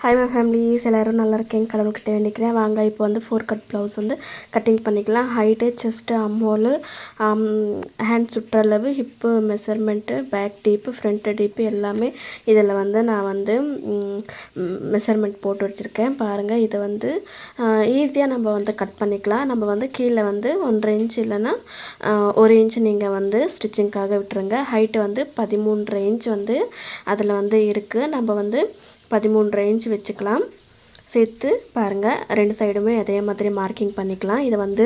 Hi my families எல்லோரும் நல்லா இருக்கேன். கடவுள்கிட்ட வேண்டிக்கிறேன். வாங்க இப்போ வந்து 4 கட் ப்ளவுஸ் வந்து கட்டிங் பண்ணிக்கலாம். ஹைட்டு, செஸ்ட்டு, அம்மோலு, ஹேண்ட் சுற்றளவு, ஹிப்பு மெஷர்மெண்ட்டு, பேக் டீப்பு, ஃப்ரண்ட்டு டீப்பு எல்லாமே இதில் வந்து நான் வந்து மெஷர்மெண்ட் போட்டு வச்சுருக்கேன். பாருங்கள், இதை வந்து ஈஸியாக நம்ம வந்து கட் பண்ணிக்கலாம். நம்ம வந்து கீழே வந்து 1.5 இன்ச் இல்லைன்னா 1 இன்ச் நீங்கள் வந்து ஸ்டிச்சிங்க்காக விட்டுருங்க. ஹைட்டு வந்து 13.5 இன்ச் வந்து அதில் வந்து இருக்குது. நம்ம வந்து 13.5 இன்ச் வச்சுக்கலாம். சேர்த்து பாருங்கள், 2 சைடுமே அதே மாதிரி மார்க்கிங் பண்ணிக்கலாம். இதை வந்து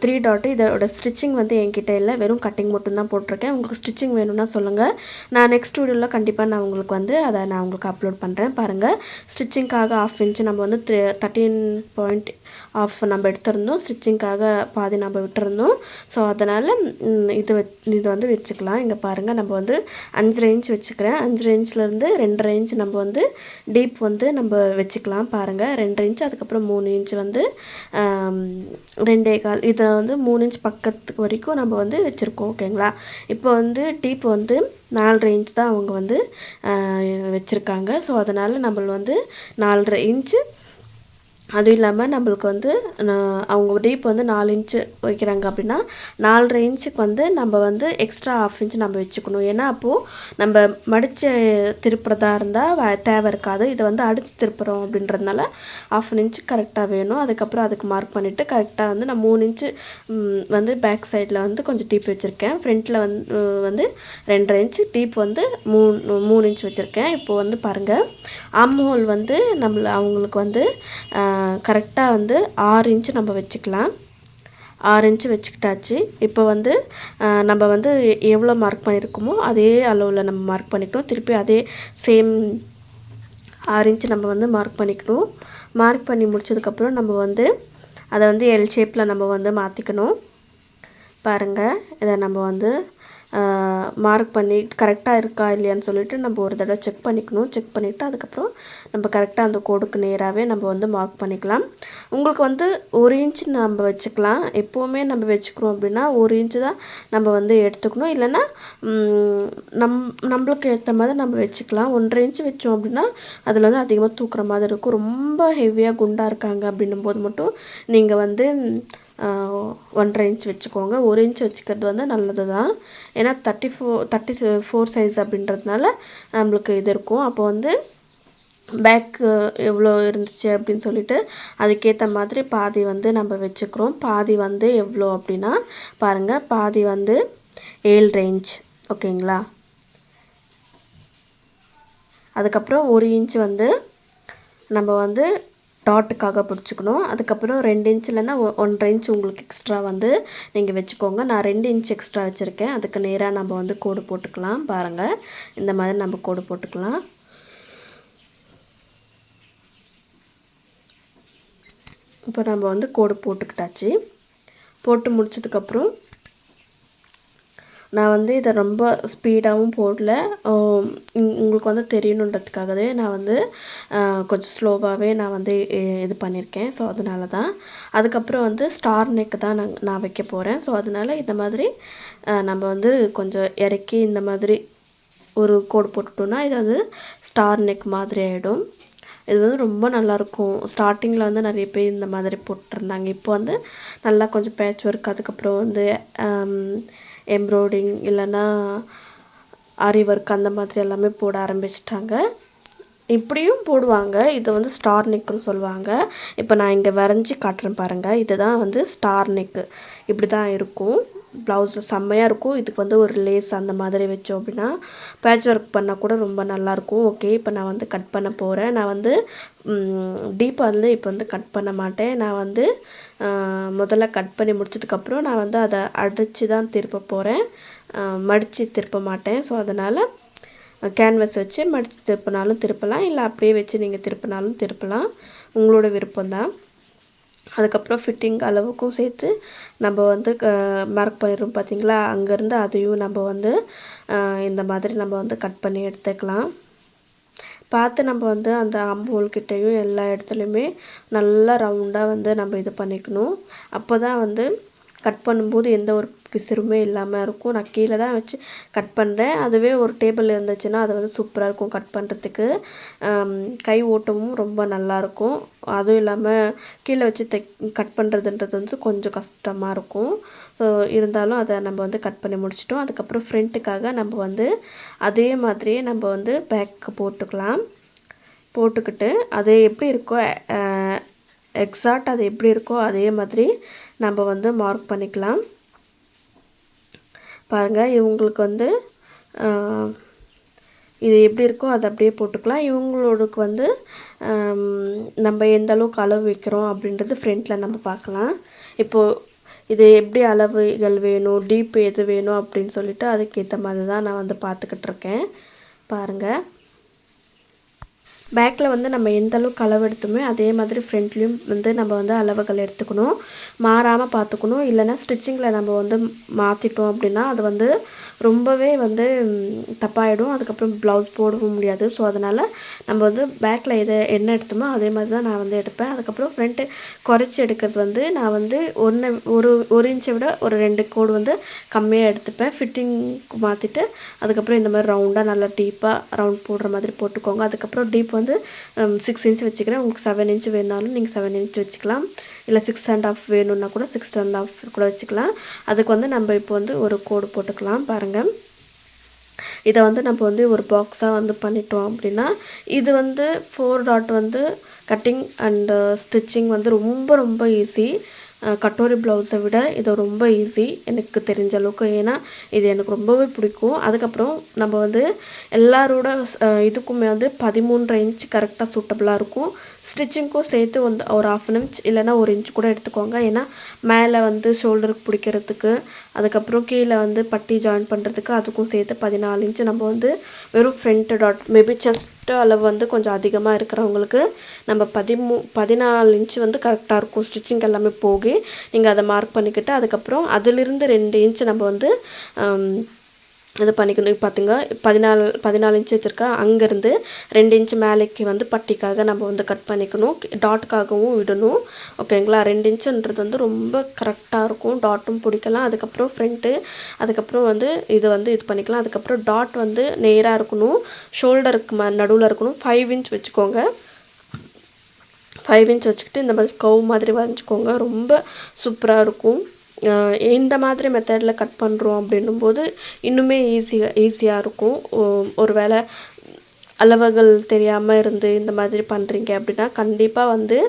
3 டாட்டு. இதோட ஸ்டிச்சிங் வந்து என்கிட்ட இல்லை, வெறும் கட்டிங் மட்டும்தான் போட்டிருக்கேன். உங்களுக்கு ஸ்டிச்சிங் வேணும்னா சொல்லுங்கள். நான் நெக்ஸ்ட் வீடியோவில் கண்டிப்பாக நான் உங்களுக்கு வந்து அதை நான் உங்களுக்கு அப்லோட் பண்ணுறேன். பாருங்கள், ஸ்டிச்சிங்க்காக 1/2 இன்ச் நம்ம வந்து 13.5 நம்ம எடுத்திருந்தோம். ஸ்டிச்சிங்க்காக பாதி நம்ம விட்டுருந்தோம். ஸோ அதனால் இது வந்து வச்சுக்கலாம். இங்கே பாருங்கள், நம்ம வந்து 5.5 இன்ச் வச்சுக்கிறேன். 5.5 இன்ச்லேருந்து 2.5 இன்ச் நம்ம வந்து டீப் வந்து நம்ம வச்சுக்கலாம். பாருங்கள், 2 இன்ச், அதுக்கப்புறம் 3 இன்ச் வந்து 2.25. இதை வந்து 3 இன்ச் பக்கத்துக்கு வரைக்கும் நம்ம வந்து வச்சுருக்கோம். ஓகேங்களா? இப்போ வந்து டீப் வந்து 4.5 இன்ச் தான் அவங்க வந்து வச்சுருக்காங்க. ஸோ அதனால் நம்ம வந்து 4.5 இன்ச்சு, அதுவும் இல்லாமல் நம்மளுக்கு வந்து அவங்க டீப் வந்து 4 இன்ச்சு வைக்கிறாங்க அப்படின்னா 4.5 இன்ச்சுக்கு வந்து நம்ம வந்து எக்ஸ்ட்ரா 1/2 இன்ச் நம்ம வச்சுக்கணும். ஏன்னா அப்போது நம்ம மடித்து திருப்புறதா இருந்தால் தேவை இருக்காது. இதை வந்து அடித்து திருப்புறோம் அப்படின்றதுனால 1/2 இன்ச்சு கரெக்டாக வேணும். அதுக்கப்புறம் அதுக்கு மார்க் பண்ணிவிட்டு கரெக்டாக வந்து நான் 3 இன்ச்சு வந்து பேக் சைடில் வந்து கொஞ்சம் டீப் வச்சுருக்கேன். ஃப்ரண்ட்டில் வந்து 2.5 இன்ச்சு, டீப் வந்து 3 இன்ச் வச்சுருக்கேன். இப்போ வந்து பாருங்கள், ஆம்ஹோல் வந்து அவங்களுக்கு வந்து கரெக்டாக வந்து 6 இன்ச்சு நம்ம வச்சுக்கலாம். 6 இன்ச்சு வச்சுக்கிட்டாச்சு. இப்போ வந்து நம்ம வந்து எவ்வளோ மார்க் பண்ணியிருக்கோமோ அதே அளவில் நம்ம மார்க் பண்ணிக்கணும். திருப்பி அதே சேம் 6 இன்ச்சு நம்ம வந்து மார்க் பண்ணிக்கணும். மார்க் பண்ணி முடிச்சதுக்கப்புறம் நம்ம வந்து அதை வந்து எல் ஷேப்பில் நம்ம வந்து மாற்றிக்கணும். பாருங்கள், இதை நம்ம வந்து மார்க் பண்ணி கரெக்டாக இருக்கா இல்லையான்னு சொல்லிவிட்டு நம்ம ஒரு தடவை செக் பண்ணிக்கணும். செக் பண்ணிவிட்டு அதுக்கப்புறம் நம்ம கரெக்டாக அந்த கோடுக்கு நேராகவே நம்ம வந்து மார்க் பண்ணிக்கலாம். உங்களுக்கு வந்து 1 இன்ச்சு நம்ம வச்சுக்கலாம். எப்போவுமே நம்ம வச்சுக்கிறோம் அப்படின்னா 1 இன்ச்சு தான் நம்ம வந்து எடுத்துக்கணும். இல்லைன்னா நம்மளுக்கு ஏற்ற மாதிரி நம்ம வச்சுக்கலாம். 1.5 இன்ச்சு வச்சோம் அப்படின்னா அதில் வந்து அதிகமாக தூக்குற மாதிரி இருக்கும். ரொம்ப ஹெவியாக குண்டாக இருக்காங்க அப்படின்னும் போது மட்டும் நீங்கள் வந்து 1.5 இன்ச் வச்சுக்கோங்க. 1 இன்ச் வச்சுக்கிறது வந்து நல்லது தான். ஏன்னா 34 சைஸ் அப்படின்றதுனால நம்மளுக்கு இது இருக்கும். அப்போ வந்து பேக்கு எவ்வளோ இருந்துச்சு அப்படின்னு சொல்லிட்டு அதுக்கேற்ற மாதிரி பாதி வந்து நம்ம வச்சுக்கிறோம். பாதி வந்து எவ்வளோ அப்படின்னா பாருங்கள், பாதி வந்து 7.5 இன்ச். ஓகேங்களா? அதுக்கப்புறம் 1 இன்ச் வந்து நம்ம வந்து டாட்டுக்காக பிடிச்சிக்கணும். அதுக்கப்புறம் 2 இன்ச் இல்லைன்னா 1.5 இன்ச் உங்களுக்கு எக்ஸ்ட்ரா வந்து நீங்கள் வச்சுக்கோங்க. நான் 2 இன்ச் எக்ஸ்ட்ரா வச்சுருக்கேன். அதுக்கு நேராக நம்ம வந்து கோடு போட்டுக்கலாம். பாருங்கள், இந்த மாதிரி நம்ம கோடு போட்டுக்கலாம். இப்போ நம்ம வந்து கோடு போட்டுக்கிட்டாச்சு. போட்டு முடிச்சதுக்கப்புறம் நான் வந்து இதை ரொம்ப ஸ்பீடாகவும் போடல. உங்களுக்கு வந்து தெரியணுன்றதுக்காகவே நான் வந்து கொஞ்சம் ஸ்லோவாகவே நான் வந்து இது பண்ணியிருக்கேன். ஸோ அதனால தான். அதுக்கப்புறம் வந்து ஸ்டார் நெக்கு தான் நான் வைக்க போகிறேன். ஸோ அதனால் இந்த மாதிரி நம்ம வந்து கொஞ்சம் இறக்கி இந்த மாதிரி ஒரு கோடு போட்டுட்டோன்னா இது வந்து ஸ்டார் நெக் மாதிரி ஆகிடும். இது வந்து ரொம்ப நல்லாயிருக்கும். ஸ்டார்டிங்கில் வந்து நிறைய பேர் இந்த மாதிரி போட்டிருந்தாங்க. இப்போ வந்து நல்லா கொஞ்சம் பேட்ச் ஒர்க், அதுக்கப்புறம் வந்து எம்ப்ராய்டிங் இல்லைன்னா ஆரி ஒர்க் அந்த மாதிரி எல்லாமே போட ஆரம்பிச்சிட்டாங்க. இப்படியும் போடுவாங்க. இதை வந்து ஸ்டார் நெக்குன்னு சொல்லுவாங்க. இப்போ நான் இங்கே வரைஞ்சி காட்டுறேன் பாருங்கள். இதுதான் வந்து ஸ்டார் நெக்கு. இப்படி தான் இருக்கும். ப்ளவுஸ் செம்மையாக இருக்கும். இதுக்கு வந்து ஒரு லேஸ் அந்த மாதிரி வச்சோம் அப்படின்னா பேட்ச் ஒர்க் பண்ணால் கூட ரொம்ப நல்லாயிருக்கும். ஓகே, இப்போ நான் வந்து கட் பண்ண போகிறேன். நான் வந்து டீப்பாக வந்து இப்போ வந்து கட் பண்ண மாட்டேன். நான் வந்து முதல்ல கட் பண்ணி முடிச்சதுக்கப்புறம் நான் வந்து அதை அடித்து தான் திருப்ப போகிறேன். மடித்து திருப்ப மாட்டேன். ஸோ அதனால் கேன்வஸ் வச்சு மடித்து திருப்பினாலும் திருப்பலாம், இல்லை அப்படியே வச்சு நீங்கள் திருப்பினாலும் திருப்பலாம். உங்களோட விருப்பம்தான். அதுக்கப்புறம் ஃபிட்டிங் அளவுக்கும் சேர்த்து நம்ம வந்து மார்க் பண்ணிடுறோம் பார்த்திங்களா? அங்கேருந்து அதையும் நம்ம வந்து இந்த மாதிரி நம்ம வந்து கட் பண்ணி எடுத்துக்கலாம். பார்த்து நம்ம வந்து அந்த ஆம்ஹோல்கிட்டையும் எல்லா இடத்துலையுமே நல்லா ரவுண்டாக வந்து நம்ம இது பண்ணிக்கணும். அப்போ தான் வந்து கட் பண்ணும்போது எந்த ஒரு பிசுறுமே இல்லாமல் இருக்கும். நான் கீழே தான் வச்சு கட் பண்ணுறேன். அதுவே ஒரு டேபிள் இருந்துச்சுன்னா அது வந்து சூப்பராக இருக்கும் கட் பண்ணுறதுக்கு. கை ஓட்டமும் ரொம்ப நல்லாயிருக்கும். அதுவும் இல்லாமல் கீழே வச்சு கட் பண்ணுறதுன்றது வந்து கொஞ்சம் கஷ்டமாக இருக்கும். ஸோ இருந்தாலும் அதை நம்ம வந்து கட் பண்ணி முடிச்சிட்டோம். அதுக்கப்புறம் ஃப்ரண்ட்டுக்காக நம்ம வந்து அதே மாதிரியே நம்ம வந்து பேக்கு போட்டுக்கலாம். போட்டுக்கிட்டு அது எப்படி இருக்கோ எக்ஸாக்ட் அது எப்படி இருக்கோ அதே மாதிரி நம்ம வந்து மார்க் பண்ணிக்கலாம். பாருங்கள், இவங்களுக்கு வந்து இது எப்படி இருக்கோ அதை அப்படியே போட்டுக்கலாம். இவங்களோடக்கு வந்து நம்ம எந்த அளவுக்கு அளவு வைக்கிறோம் அப்படின்றது ஃப்ரண்ட்டில் நம்ம பார்க்கலாம். இப்போது இது எப்படி அளவுகள் வேணும், டீப் எது வேணும் அப்படின்னு சொல்லிட்டு அதுக்கேற்ற மாதிரி தான் நான் வந்து பார்த்துக்கிட்டு இருக்கேன். பாருங்கள், பேக்கில் வந்து நம்ம எந்த அளவுக்கு அளவு எடுத்தோமோ அதே மாதிரி ஃப்ரண்ட்லேயும் வந்து நம்ம வந்து அளவுகள் எடுத்துக்கணும். மாறாமல் பார்த்துக்கணும். இல்லைன்னா ஸ்டிச்சிங்கில் நம்ம வந்து மாற்றிட்டோம் அப்படின்னா அது வந்து ரொம்பவே வந்து தப்பாயிடும். அதுக்கப்புறம் ப்ளவுஸ் போடவும் முடியாது. ஸோ அதனால் நம்ம வந்து பேக்கில் என்ன எடுத்தோமோ அதே மாதிரி தான் நான் வந்து எடுப்பேன். அதுக்கப்புறம் ஃப்ரண்ட்டு குறைச்சி எடுக்கிறது வந்து நான் வந்து ஒரு இன்ச்சை விட ஒரு 2 கோடு வந்து கம்மியாக எடுத்துப்பேன். ஃபிட்டிங் மாற்றிட்டு அதுக்கப்புறம் இந்த மாதிரி ரவுண்டாக நல்லா டீப்பாக ரவுண்ட் போடுற மாதிரி போட்டுக்கோங்க. அதுக்கப்புறம் டீப் வந்து 6 இன்ச் வச்சுக்கிறேன். உங்களுக்கு 7 இன்ச் வேணாலும் நீங்கள் 7 இன்ச் வச்சுக்கலாம். இல்லை 6.5 வேணும்னா கூட 6.5 கூட வச்சுக்கலாம். அதுக்கு வந்து நம்ம இப்போ வந்து ஒரு கோடு போட்டுக்கலாம். பாருங்கள், இதை வந்து நம்ம வந்து ஒரு பாக்ஸாக வந்து பண்ணிட்டோம் அப்படின்னா இது வந்து 4 டாட் வந்து கட்டிங் அண்டு ஸ்டிச்சிங் வந்து ரொம்ப ரொம்ப ஈஸி. கட்டோரி ப்ளவுஸை விட இது ரொம்ப ஈஸி எனக்கு தெரிஞ்ச அளவுக்கு. ஏன்னா இது எனக்கு ரொம்பவே பிடிக்கும். அதுக்கப்புறம் நம்ம வந்து எல்லாரோட இதுக்குமே வந்து 13.5 இன்ச் கரெக்டாக சூட்டபுளாக இருக்கும். ஸ்டிச்சிங்க்கும் சேர்த்து வந்து ஒரு 1/2 இன்ச் இல்லைனா 1 இன்ச் கூட எடுத்துக்கோங்க. ஏன்னா மேலே வந்து ஷோல்டருக்கு பிடிக்கிறதுக்கு, அதுக்கப்புறம் கீழே வந்து பட்டி ஜாயின் பண்ணுறதுக்கு அதுக்கும் சேர்த்து 14 இன்ச்சு நம்ம வந்து வெறும் ஃப்ரண்ட் டாட் மேபி செஸ்ட் அளவு வந்து கொஞ்சம் அதிகமாக இருக்கிறவங்களுக்கு நம்ம 14 இன்ச்சு வந்து கரெக்டாக இருக்கும். ஸ்டிச்சிங் எல்லாமே போகி நீங்கள் அதை மார்க் பண்ணிக்கிட்டு அதுக்கப்புறம் அதிலிருந்து 2 இன்ச்சு நம்ம வந்து இது பண்ணிக்கணும். பார்த்துங்க, 14 இன்ச்சு வச்சுருக்கா. அங்கேருந்து 2 இன்ச்சு மேலேக்கு வந்து பட்டிக்காக நம்ம வந்து கட் பண்ணிக்கணும். டாட்டுக்காகவும் விடணும். ஓகேங்களா? 2 இன்ச்சுன்றது வந்து ரொம்ப கரெக்டாக இருக்கும். டாட்டும் பிடிக்கலாம். அதுக்கப்புறம் ஃப்ரண்ட்டு அதுக்கப்புறம் வந்து இது பண்ணிக்கலாம். அதுக்கப்புறம் டாட் வந்து நேராக இருக்கணும். ஷோல்டருக்கு நடுவில் இருக்கணும். 5 இன்ச் வச்சுக்கோங்க. 5 இன்ச் வச்சுக்கிட்டு இந்த மாதிரி கவ் மாதிரி வரைஞ்சிக்கோங்க. ரொம்ப சூப்பராக இருக்கும். இந்த மாதிரி மெத்தடில் கட் பண்ணுறோம் அப்படின்னும்போது இன்னுமே ஈஸியாக இருக்கும். ஒரு வேளை அளவுகள் தெரியாமல் இருந்து இந்த மாதிரி பண்ணுறீங்க அப்படின்னா கண்டிப்பாக வந்து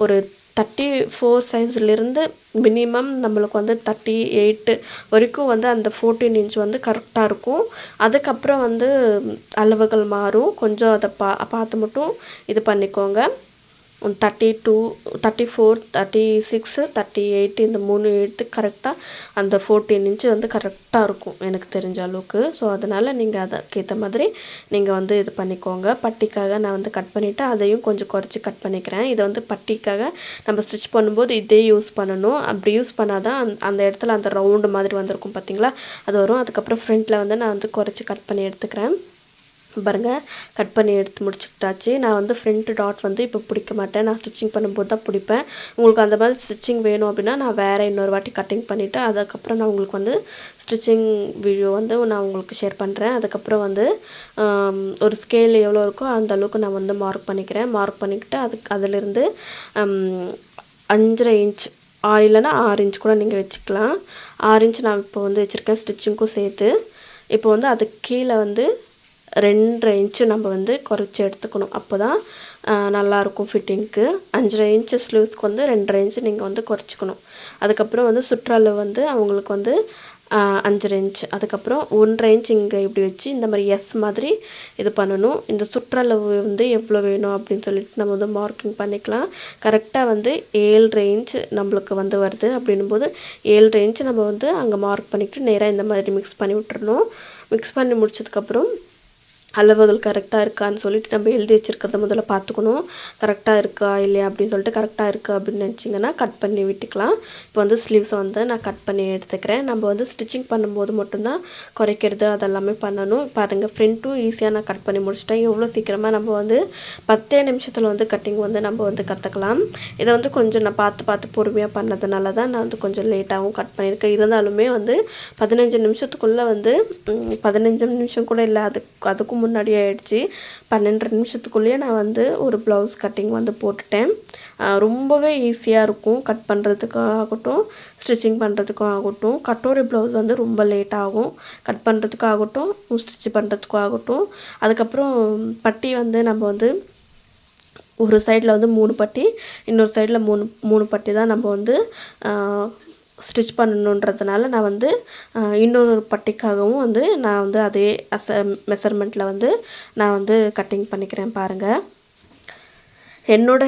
ஒரு 34 சைஸ்லேருந்து மினிமம் நம்மளுக்கு வந்து 38 வரைக்கும் வந்து அந்த 14 இன்ச் வந்து கரெக்டாக இருக்கும். அதுக்கப்புறம் வந்து அளவுகள் மாறும். கொஞ்சம் அதை பார்த்து மட்டும் இது பண்ணிக்கோங்க. 32, 34, 36, 38 இந்த 3 எடுத்து கரெக்டாக அந்த 14 இன்ச்சு வந்து கரெக்டாக இருக்கும் எனக்கு தெரிஞ்ச அளவுக்கு. ஸோ அதனால் நீங்கள் அதுக்கேற்ற மாதிரி நீங்கள் வந்து இது பண்ணிக்கோங்க. பட்டிக்காக நான் வந்து கட் பண்ணிவிட்டு அதையும் கொஞ்சம் குறைச்சி கட் பண்ணிக்கிறேன். இதை வந்து பட்டிக்காக நம்ம ஸ்டிச் பண்ணும்போது இதே யூஸ் பண்ணணும். அப்படி யூஸ் பண்ணால் தான் அந்த இடத்துல அந்த ரவுண்டு மாதிரி வந்திருக்கும் பார்த்திங்களா, அது வரும். அதுக்கப்புறம் ஃப்ரண்ட்டில் வந்து நான் வந்து குறைச்சி கட் பண்ணி எடுத்துக்கிறேன். பாருங்கள், கட் பண்ணி எடுத்து முடிச்சுக்கிட்டாச்சு. நான் வந்து ஃப்ரண்ட் டாட் வந்து இப்போ பிடிக்க மாட்டேன். நான் ஸ்டிச்சிங் பண்ணும்போது தான் பிடிப்பேன். உங்களுக்கு அந்த மாதிரி ஸ்டிச்சிங் வேணும் அப்படின்னா நான் வேறு இன்னொரு வாட்டி கட்டிங் பண்ணிவிட்டு அதுக்கப்புறம் நான் உங்களுக்கு வந்து ஸ்டிச்சிங் வீடியோ வந்து நான் உங்களுக்கு ஷேர் பண்ணுறேன். அதுக்கப்புறம் வந்து ஒரு ஸ்கேல் எவ்வளோ இருக்கோ அந்த அளவுக்கு நான் வந்து மார்க் பண்ணிக்கிறேன். மார்க் பண்ணிக்கிட்டு அதிலிருந்து 5.5 இன்ச் இல்லைன்னா 6 இன்ச் கூட நீங்கள் வச்சுக்கலாம். 6 இன்ச் நான் இப்போ வந்து வச்சுருக்கேன் ஸ்டிச்சிங்க்கும் சேர்த்து. இப்போ வந்து அதுக்கு கீழே வந்து 2.5 இன்ச்சு நம்ம வந்து குறைச்சி எடுத்துக்கணும். அப்போ தான் நல்லாயிருக்கும் ஃபிட்டிங்க்கு. 5.5 இன்ச்சு ஸ்லீவ்ஸ்க்கு வந்து 2.5 இன்ச்சு நீங்கள் வந்து குறைச்சிக்கணும். அதுக்கப்புறம் வந்து சுற்றளவு வந்து அவங்களுக்கு வந்து 5.5 இன்ச். அதுக்கப்புறம் 1.5 இன்ச் இங்கே இப்படி வச்சு இந்த மாதிரி எஸ் மாதிரி இது பண்ணணும். இந்த சுற்றளவு வந்து எவ்வளோ வேணும் அப்படின்னு சொல்லிட்டு நம்ம வந்து மார்க்கிங் பண்ணிக்கலாம். கரெக்டாக வந்து 7.5 இன்ச் நம்மளுக்கு வந்து வருது அப்படின்னும்போது 7.5 இன்ச் நம்ம வந்து அங்கே மார்க் பண்ணிக்கிட்டு நேராக இந்த மாதிரி மிக்ஸ் பண்ணி விட்டுறணும். மிக்ஸ் பண்ணி முடிச்சதுக்கப்புறம் அளவுகள் கரெக்டாக இருக்கான்னு சொல்லிட்டு நம்ம எழுதி வச்சுருக்கிறத முதல்ல பார்த்துக்கணும். கரெக்டாக இருக்கா இல்லையா அப்படின்னு சொல்லிட்டு கரெக்டாக இருக்குது அப்படின்னு நினச்சிங்கன்னா கட் பண்ணி விட்டுக்கலாம். இப்போ வந்து ஸ்லீவ்ஸை வந்து நான் கட் பண்ணி எடுத்துக்கிறேன். நம்ம வந்து ஸ்டிச்சிங் பண்ணும்போது மட்டும்தான் குறைக்கிறது அதெல்லாமே பண்ணணும். பாருங்கள், ஃப்ரண்ட்டும் ஈஸியாக நான் கட் பண்ணி முடிச்சிட்டேன். எவ்வளோ சீக்கிரமாக நம்ம வந்து 10 நிமிஷத்தில் வந்து கட்டிங் வந்து நம்ம வந்து கற்றுக்கலாம். இதை வந்து கொஞ்சம் நான் பார்த்து பொறுமையாக பண்ணதுனால தான் நான் வந்து கொஞ்சம் லேட்டாகவும் கட் பண்ணியிருக்கேன். இருந்தாலுமே வந்து 15 நிமிஷத்துக்குள்ளே வந்து 15 நிமிஷம் கூட இல்லை, அதுக்கும் முன்னாடி ஆயிடுச்சு. 12 நிமிஷத்துக்குள்ளேயே நான் வந்து ஒரு ப்ளவுஸ் கட்டிங் வந்து போட்டுட்டேன். ரொம்பவே ஈஸியாக இருக்கும் கட் பண்ணுறதுக்கும் ஆகட்டும், ஸ்டிச்சிங் பண்ணுறதுக்கும் ஆகட்டும். கட்டோரி ப்ளவுஸ் வந்து ரொம்ப லேட் ஆகும் கட் பண்ணுறதுக்கும் ஆகட்டும், ஸ்டிச் பண்ணுறதுக்கும் ஆகட்டும். அதுக்கப்புறம் பட்டி வந்து நம்ம வந்து ஒரு சைடில் வந்து 3 பட்டி, இன்னொரு சைடில் 3 பட்டி தான் நம்ம வந்து ஸ்டிச் பண்ணணுன்றதுனால நான் வந்து இன்னொரு பட்டிக்காகவும் வந்து நான் வந்து அதே மெஷர்மெண்ட்டில் வந்து நான் வந்து கட்டிங் பண்ணிக்கிறேன். பாருங்கள், என்னோட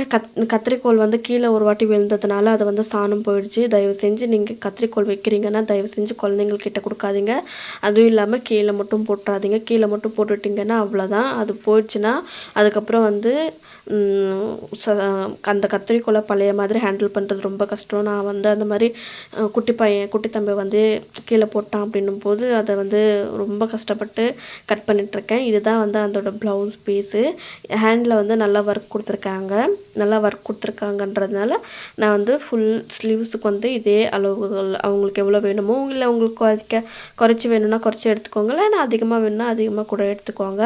கத்திரிக்கோல் வந்து கீழே ஒரு வாட்டி விழுந்ததுனால அது வந்து சாணம் போயிடுச்சு. தயவு செஞ்சு நீங்கள் கத்திரிக்கோல் வைக்கிறீங்கன்னா தயவு செஞ்சு குழந்தைங்கக்கிட்ட கொடுக்காதீங்க. அதுவும் இல்லாமல் கீழே மட்டும் போட்டுறாதீங்க. கீழே மட்டும் போட்டுட்டிங்கன்னா அவ்வளோதான். அது போயிடுச்சுன்னா அதுக்கப்புறம் வந்து அந்த கத்திரிக்கோலை பழைய மாதிரி ஹேண்டில் பண்ணுறது ரொம்ப கஷ்டம். நான் வந்து அந்த மாதிரி குட்டி தம்பி வந்து கீழே போட்டான் அப்படின்னும் போது அதை வந்து ரொம்ப கஷ்டப்பட்டு கட் பண்ணிகிட்ருக்கேன். இதுதான் வந்து அதோட ப்ளவுஸ் பீஸு. ஹேண்டில் வந்து நல்லா ஒர்க் கொடுத்துருக்காங்கன்றதுனால நான் வந்து ஃபுல் ஸ்லீவ்ஸுக்கு வந்து இதே அளவுகள் அவங்களுக்கு எவ்வளோ வேணுமோ, இல்லை உங்களுக்கு குறைச்சி வேணும்னா குறைச்சி எடுத்துக்கோங்க, இல்லை அதிகமாக வேணும்னா அதிகமாக கூட எடுத்துக்கோங்க.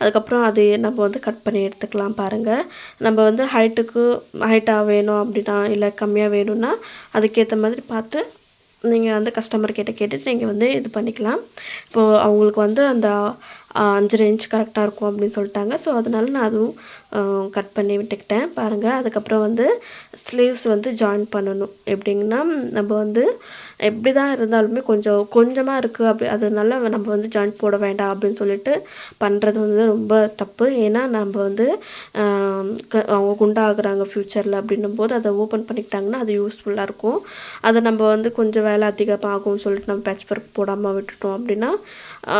அதுக்கப்புறம் அது நம்ம வந்து கட் பண்ணி எடுத்துக்கலாம். பாருங்கள், நம்ம வந்து ஹைட்டாக வேணும் அப்படின்னா, இல்லை கம்மியாக வேணும்னா அதுக்கேற்ற மாதிரி பார்த்து நீங்கள் வந்து கஸ்டமர் கேட்டுட்டு நீங்கள் வந்து இது பண்ணிக்கலாம். இப்போது அவங்களுக்கு வந்து அந்த 5 இன்ச் கரெக்டாக இருக்கும் அப்படின்னு சொல்லிட்டாங்க. ஸோ அதனால நான் அதுவும் கட் பண்ணி விட்டுக்கிட்டேன். பாருங்கள், அதுக்கப்புறம் வந்து ஸ்லீவ்ஸ் வந்து ஜாயின் பண்ணணும். எப்படிங்கன்னா, நம்ம வந்து எப்படி தான் இருந்தாலுமே கொஞ்சமாக இருக்குது அதனால நம்ம வந்து ஜாயிண்ட் போட வேண்டாம் அப்படின்னு சொல்லிட்டு பண்ணுறது வந்து ரொம்ப தப்பு. ஏன்னா நம்ம வந்து அவங்க குண்டாகிறாங்க ஃப்யூச்சரில் அப்படின்னும் போது அதை ஓப்பன் பண்ணிக்கிட்டாங்கன்னா அது யூஸ்ஃபுல்லாக இருக்கும். அதை நம்ம வந்து கொஞ்சம் வேலை அதிகமாகும்னு சொல்லிட்டு நம்ம பேட்ச் ஒர்க் போடாமல் விட்டுட்டோம் அப்படின்னா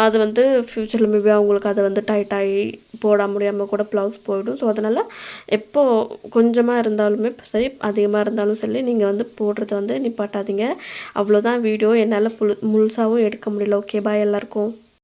அது வந்து ஃப்யூச்சரில் மேபி அவங்களுக்கு அதை வந்து டைட்டாகி போட முடியாமல் கூட ப்ளவுஸ் போயிடும். ஸோ அதனால் கொஞ்சமாக இருந்தாலுமே சரி, அதிகமாக இருந்தாலும் சரி, நீங்கள் வந்து போடுறத வந்து நிப்பாட்டாதீங்க. அவ்வளோதான் வீடியோ. என்னால் முழுசாகவும் எடுக்க முடியல. ஓகே, பாய் எல்லாருக்கும்.